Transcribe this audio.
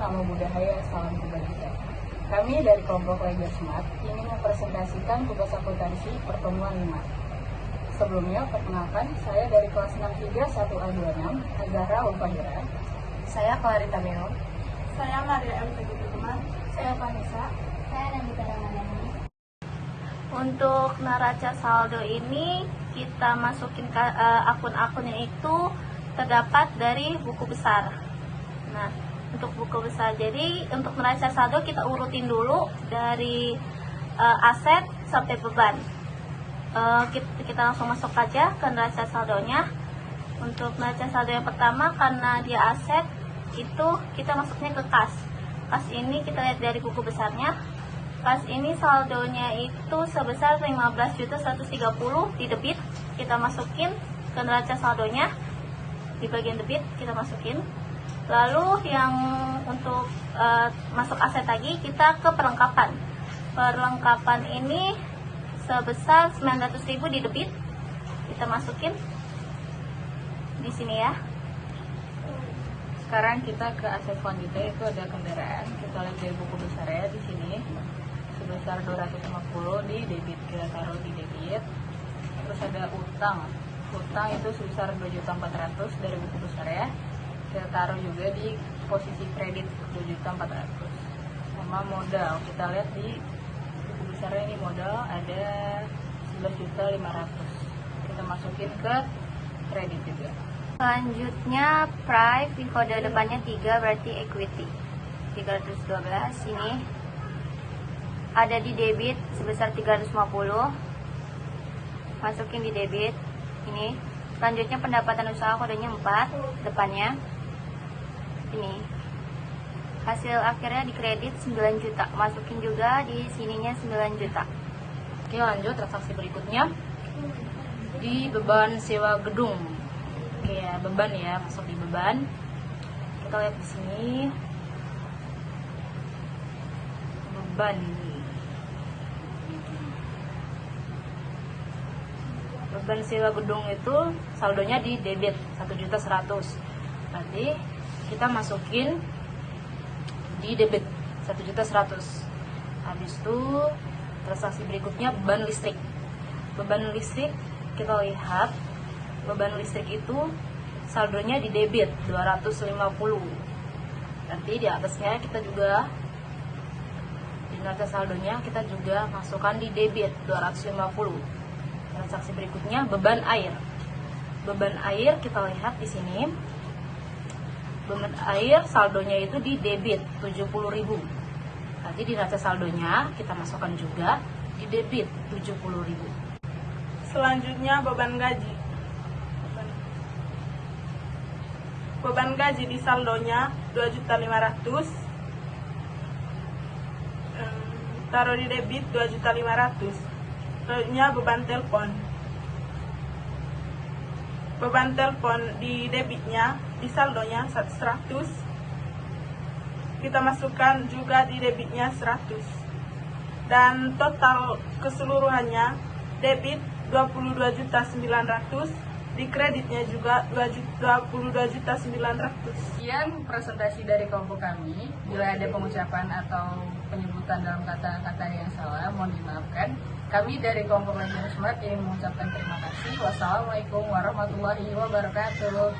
Namo Buddhaya, salam kebajikan. Kami dari kelompok Ledger Smart ingin mempresentasikan tugas akuntansi pertemuan 5. Sebelumnya, perkenalkan, saya dari kelas 63 1A26, Azahra Ulfahira. Saya Clarita Meo. Saya Maria M. Teguh. Saya Vanessa. Saya Nandita Ramadhani. Untuk neraca saldo ini kita masukin akun-akunnya itu terdapat dari buku besar. Nah, untuk buku besar, jadi untuk neraca saldo kita urutin dulu dari aset sampai beban. Kita langsung masuk aja ke neraca saldonya. Untuk neraca saldo yang pertama, karena dia aset, itu kita masuknya ke kas. Kas ini kita lihat dari buku besarnya. Kas ini saldonya itu sebesar 15.130 di debit. Kita masukin ke neraca saldonya. Di bagian debit kita masukin. Lalu yang untuk masuk aset lagi, kita ke perlengkapan. Perlengkapan ini sebesar 900.000 di debit. Kita masukin di sini ya. Sekarang kita ke aset selanjutnya, itu ada kendaraan. Kita lihat dari buku besarnya di sini sebesar 250 di debit, kita taruh di debit. Terus ada utang. Utang itu sebesar 2.400.000 dari buku besarnya. Kita taruh juga di posisi kredit 2.400.000. Sama modal, kita lihat di buku besarnya ini modal ada 11.500.000. Kita masukin ke kredit juga. Selanjutnya price di kode depannya 3 berarti equity 312. Ini ada di debit sebesar 350, masukin di debit ini. Selanjutnya pendapatan usaha kodenya 4 depannya ini. Hasil akhirnya di kredit 9 juta, masukin juga di sininya 9 juta. Oke, lanjut transaksi berikutnya di beban sewa gedung. Oke ya, beban ya, masuk di beban. Kita lihat di sini beban ini. Beban sewa gedung itu saldonya di debit 1.100.000. Berarti kita masukin di debit 1.100.000. Habis itu transaksi berikutnya beban listrik. Beban listrik kita lihat beban listrik itu saldonya di debit 250. Nanti di atasnya kita juga di neraca saldonya kita juga masukkan di debit 250. Transaksi berikutnya beban air. Beban air kita lihat di sini. Beban air saldonya itu di debit 70.000. Nanti di neraca saldonya kita masukkan juga di debit 70.000. Selanjutnya beban gaji. Beban gaji di saldonya 2.500.000. Taruh di debit 2.500.000. Selanjutnya beban telepon. Beban telepon di debitnya, di saldonya 100. Kita masukkan juga di debitnya 100. Dan total keseluruhannya debit 22.900.000, di kreditnya juga 22.900.000. Sekian presentasi dari kelompok kami. Bila ada pengucapan atau penyebutan dalam kata-kata yang salah, mohon dimaafkan. Kami dari kelompok Ledger Smart ingin mengucapkan terima kasih. Wassalamualaikum warahmatullahi wabarakatuh.